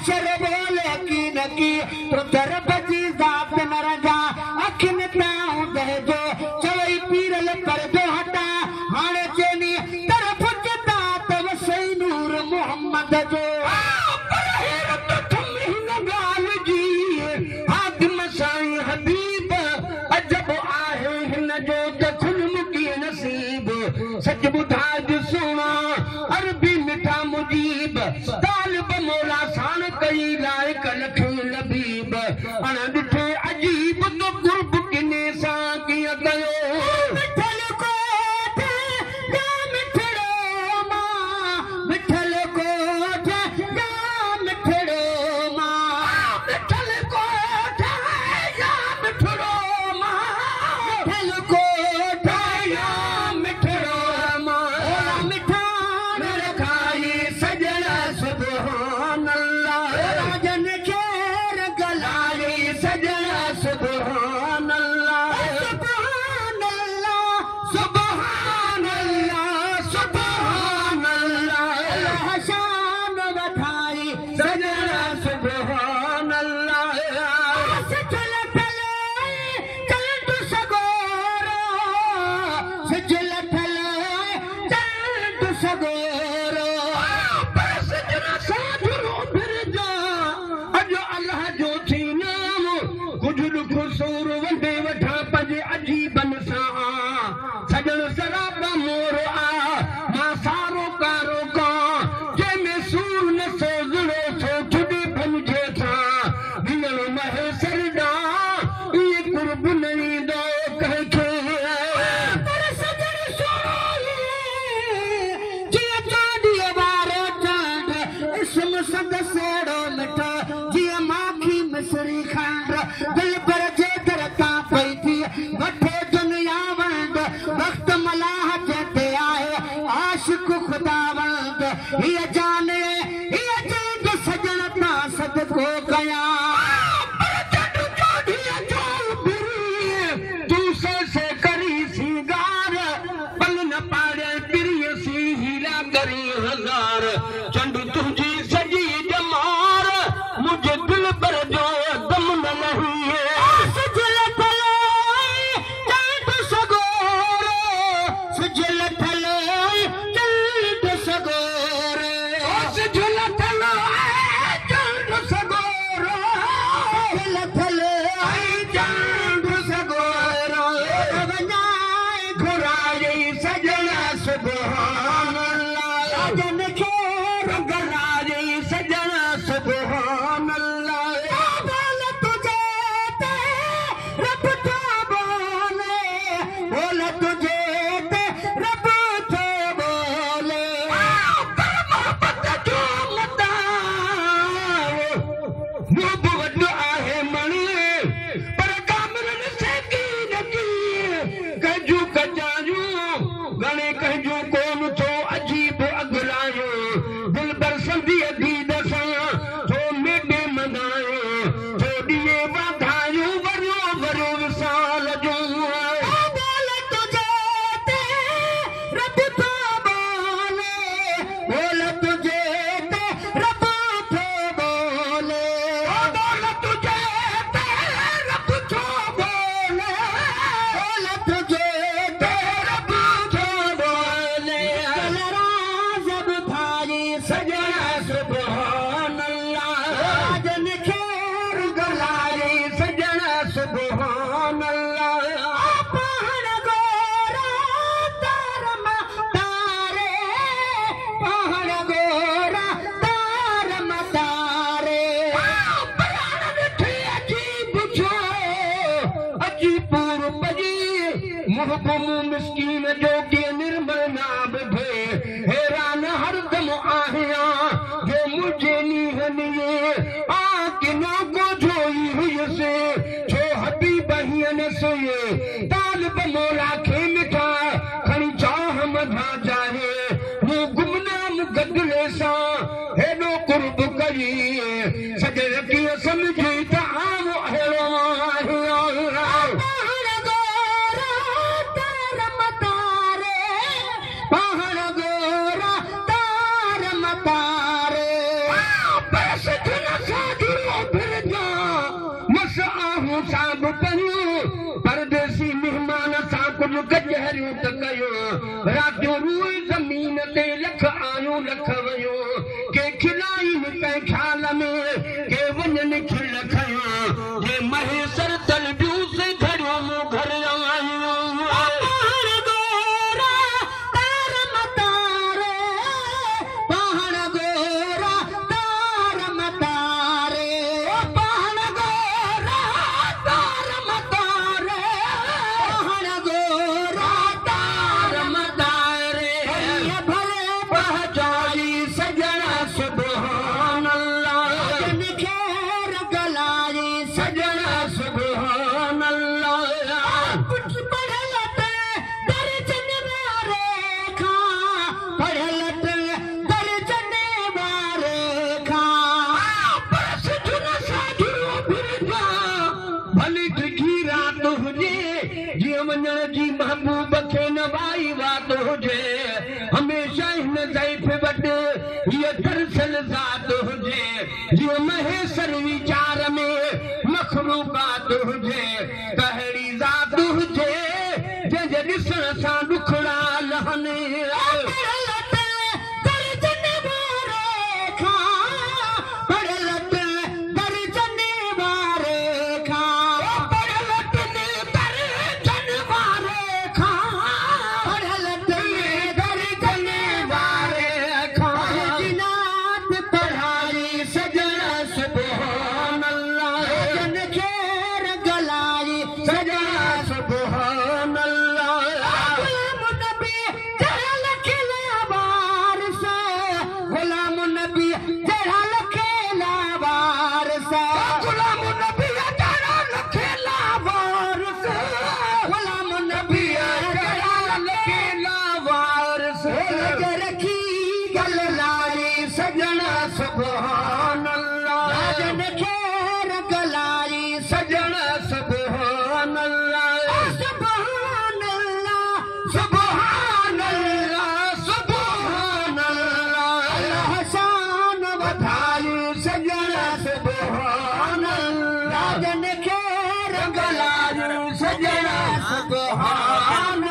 अक्षर बोले की न की तो दरब जी जात न रजा अखिन ताऊं दहजो चवई पीरल परदो हटा हाणे चेनी तरफ चता तव सही नूर मोहम्मद जो सच बुधाज सुना अरबी मिठा मुजीब तालिब मौला साण कई लायक लखी लबीब अण ॾिठे अजीब तो कुर्ब किने सां कीअं कयो मिठल कोठ जा मिठड़ो मां मिठल कोठ जा मिठड़ो मां मिठल कोठ जा मिठड़ो मां मिठल कोठ या ख्याल में के वञन खिल खयो जे महेश्वर तलबियूं से घड़ियों मो घर आयो पहाड़ गोरा तार मतारे पहाड़ गोरा तार मतारे पहाड़ गोरा तार मतारे पहाड़ गोरा तार मतारे भले पहचानी सजना सुभान अल्लाह जन खेर गलाई सजना सुभान अल्लाह कुछ पढ़लत दर्जन वारे खा पढ़लत दर्जन वारे खा बस जुन साधु फिरदा भली टिकी रात हुजे जीअं वञण जी महबूब खे नवाई वात हुजे हमेशा हिन ज़ैफ़ वटि हीअ दरसल ज़ात हुजे जीअं महेश्वर वीचार में मखलूक़ात हुजे कहिड़ी ज़ात हुजे जंहिंजे ॾिसण सां ॾुखड़ा लहनि दर्जन वारे खा पढ़लत दर्जन वारे खा पढ़लत दर्जन वारे खा पढ़लत दर्जन वारे खा जिनात पढ़ाई सजना सुभान अल्लाह जन खेर गलाई सजना सुभान अल्लाह गुलाम नबी जहल खिला बार से गुलाम नबी जहल खिला बार से गुलाम नबी जहल खिला बार से गुलाम नबी जहल खिला बार से रखी गल लाई सजना सुभान अल्लाह जन खेर गलाई सजना सुभान अल्लाह सुभान अल्लाह सुभान अल्लाह सुभान अल्लाह अल्लाह शान वधाई सजना सुभान अल्लाह जन खेर गलाई सजना सुभान